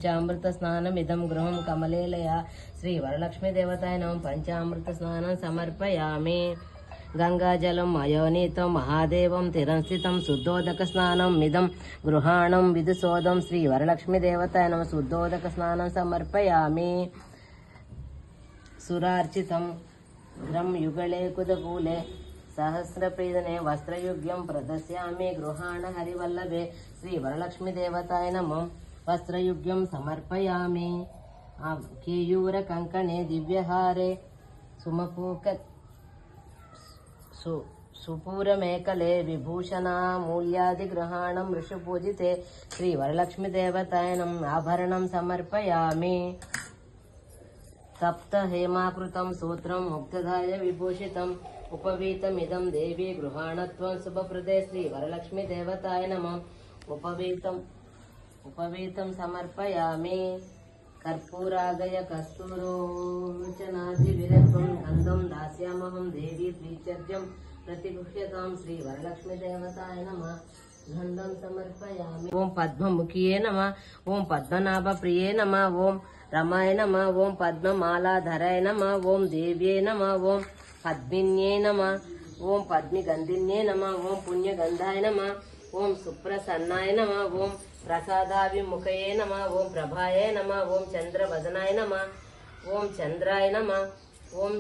పంచామృత స్నానం ఇదం గృహం కమలేలయ శ్రీ వరలక్ష్మీ దేవతాయ నమః. పంచామృత స్నానం సమర్పయామి. గంగాజలం అయోనీతం మహాదేవం తిరంస్థితం శుద్ధోదక స్నానం మిదం గృహాణం విదుసోదం శ్రీ వరలక్ష్మీ దేవతాయ నమః. శుద్ధోదక స్నానం సమర్పయామి. సురార్చితం ద్రం యుగళే కుదకూలే సహస్రప్రీదనే వస్త్రయుగ్యం ప్రదశ్యామి గృహాణ హరివల్లభే శ్రీ వరలక్ష్మీ దేవతాయ నమః. వస్త్రయుగ్యం సమర్పయామి. కేయూర కంకణే దివ్యహారే సుమపూక సుపూరమేకలే విభూషణమూల్యాదిగ్రహాణం ఋషిపూజితే శ్రీ వరలక్ష్మీ దేవతాయ నమః. ఆభరణం సమర్పయామి. తప్త హేమాకృతం సూత్రం ముక్తధాయ విభూషితం ఉపవీతమిదం దేవి గృహాణత్వం శుభప్రదే శ్రీ వరలక్ష్మీ దేవతాయ నమః. ఉపవీతం సమర్పయామి. కర్పూరాగయ కస్తూరోచనాది విరత్వం గంధం దాస్యామహం దేవి ప్రీత్యర్జం ప్రతిగృహ్యతాం శ్రీ వరలక్ష్మీ దేవతాయ నమః. గంధం సమర్పయామి. ఓం పద్మముఖియే నమః. ఓం పద్మనాభ ప్రియే నమః. ఓం రమాయ నమః. ఓం పద్మమాలాధరాయ నమః. ఓం దేవ్యే నమః. ఓం పద్మిన్యే నమః. ఓం పద్మిగంధిన్యే నమః. ఓం పుణ్యగంధాయ నమః. ఓం సుప్రసన్నాయ నమః. ఓం ప్రసాదాభిముఖయే నమః. ఓం ప్రభాయే నమః. ఓం చంద్రవదనాయ నమః. ఓం చంద్రాయ నమః. ఓం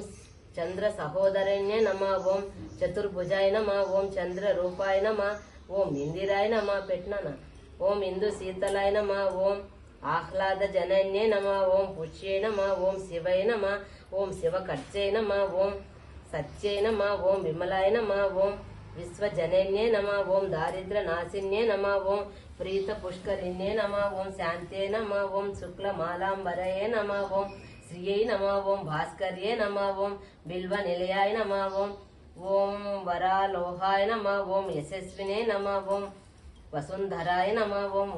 చంద్ర సహోదరణ్యే నమః. ఓం చతుర్భుజాయ నమః. ఓం చంద్ర రూపాయ నమః. ఓం ఇందిరాయ నమః. పెట్టినానా. ఓం ఇందు శీతలాయ నమః. ఓం ఆహ్లాద జనన్యే నమః. ఓం పుష్యే నమః. ఓం శివయ నమః. ఓం శివకర్చే నమః. ఓం సత్యే నమః. ఓం విమలాయ నమః. ఓం విశ్వజనన్యే నమః. ఓం దారిద్ర నాశిన్యే నమః. ఓం ప్రీత పుష్కరిణ్యే నమః. ఓం శాంతే నమః. ఓం శుక్లమాలాంబరయే నమః. ఓం శ్రియై నమః. ఓం భాస్కర్యే నమః. ఓం బిల్వ నిలయాయ నమః. ఓం వరాలోహాయ నమః. ఓం యశస్వినే నమః. ఓం వసుంధరాయ నమః. ఓం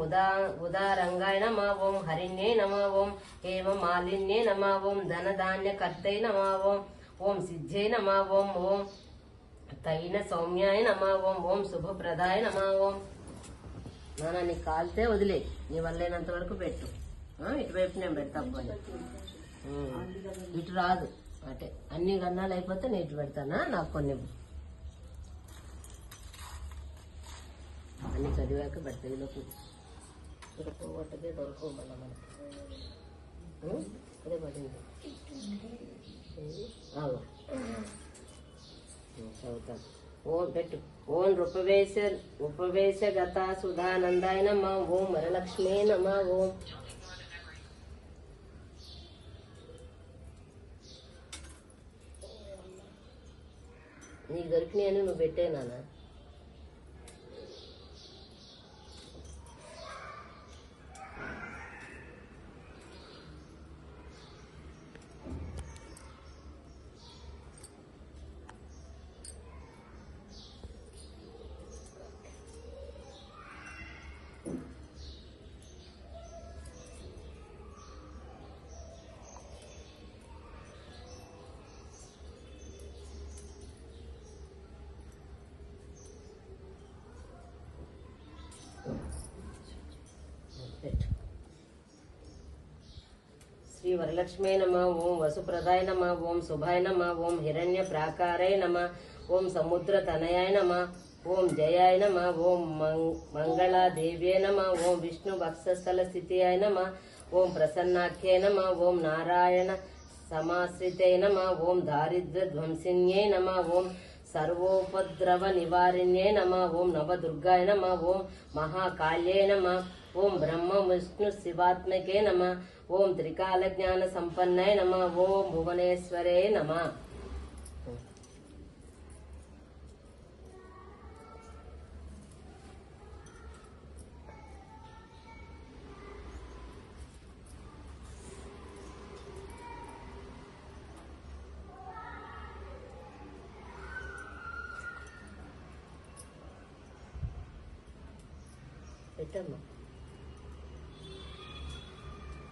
ఉదారంగాయ నమః. ఓం హరిణ్యే నమః. ఓం హేమ మాలిన్యే నమః. ఓం ధనధాన్యకర్తై నమః. ఓం సిద్ధ్యై నమః. ఓం తైన సౌమ్యాయ నమః. ఓం శుభప్రదాయ నమః. ఓం నాన్న నీకు కాలితే వదిలే, నీ వల్లేనంత వరకు పెట్టు. ఇటువైపు నేను పెడతా. ఇటు రాదు అంటే అన్ని గన్నాలు అయిపోతే నేను ఇటు పెడతానా. నాకు కొన్ని అన్ని చదివాక పెడతా. ఈలోపు దొరకబట్టదే దొరకవు మళ్ళీ మనకి. అదే పడింది చదువుతాను. ఓం పెట్టు. ఓం ఉపవేశగత సుధానందాయ నమః. ఓం వరలక్ష్మీ నమః. ఓం నీకు దొరికినాయని నువ్వు పెట్టే నాన్న. శ్రీ వరలక్ష్మీ నమః. ఓం వసుప్రదాయ నమః. ఓం శుభాయ నమః. ఓం హిరణ్య ప్రాకారాయ నమః. ఓం సముద్ర తనయాయ నమః. ఓం జయాయ నమః. ఓం మంగళాదేవ్యే నమః. ఓం విష్ణు వక్షస్థల స్థితియాయ నమః. ఓం ప్రసన్నాఖ్యే నమః. ఓం నారాయణ సమాశ్రితే నమః. ఓం దారిద్ర్య ధ్వంసిన్యే నమః. ఓం సర్వోపద్రవ నివారిణ్యే నమః. ఓం నవదుర్గాయ నమః. ఓం మహాకాళ్యే నమః. ఓం బ్రహ్మ విష్ణు శివాత్మకే నమః. ఓం త్రికాల జ్ఞాన సంపన్నాయ నమః. ఓం భువనేశ్వరే నమః. పెట్టమ్మా.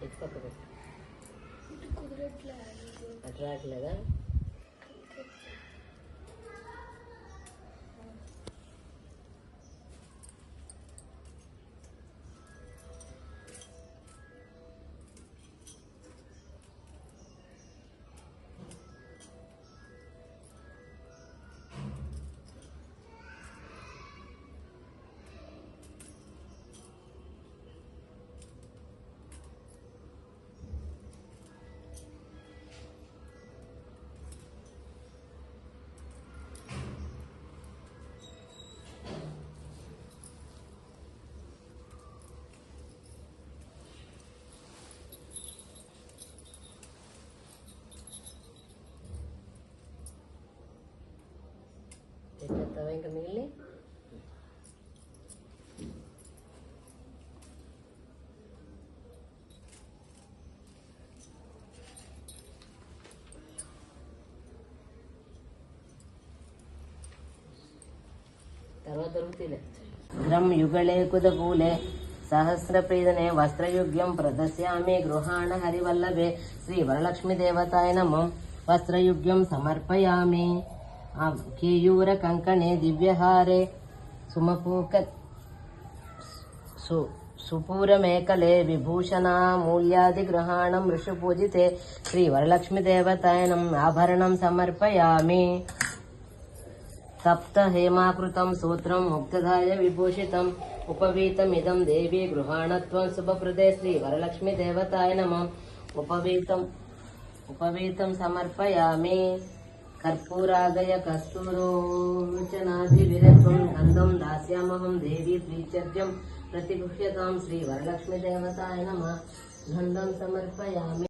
ఎత్తుపక్క పెట్టు. అట్లా రావట్లేదా? తీసుకుంటావా ఇంకా మిగిలిన? తర్వాత దొరుకుతాయిలే. గ్రం యుగళే కుదకూలే సహస్రప్రీదనే వస్త్రయుగ్యం ప్రదశ్యామి గృహాణ హరివల్లభే శ్రీ వరలక్ష్మి దేవతాయ నమః. వస్త్రయుగ్యం సమర్పయామి. కేయూర కంకణే దివ్యహారే సుమపూక సుపూరమేకలే విభూషణామూల్యాదిగృహాణం ఋషుపూజితే శ్రీ వరలక్ష్మి దేవతాయ నమః. ఆభరణం సమర్పయామి. సప్త హేమాకృతం సూత్రం ముక్తధాయ విభూషితం ఉపవీతమిదం దేవి గృహాణత్వం శుభప్రదే శ్రీ వరలక్ష్మి దేవతాయ నమః. ఉపవీతం సమర్పయామి. కర్పూరాగయ కస్తూరోచనాది విరత్వం గంధం దాస్యామహం దేవి ప్రీత్యర్ఘ్యం ప్రతిగృహ్యతాం శ్రీ వరలక్ష్మి దేవతాయ నమః. గంధం సమర్పయామి.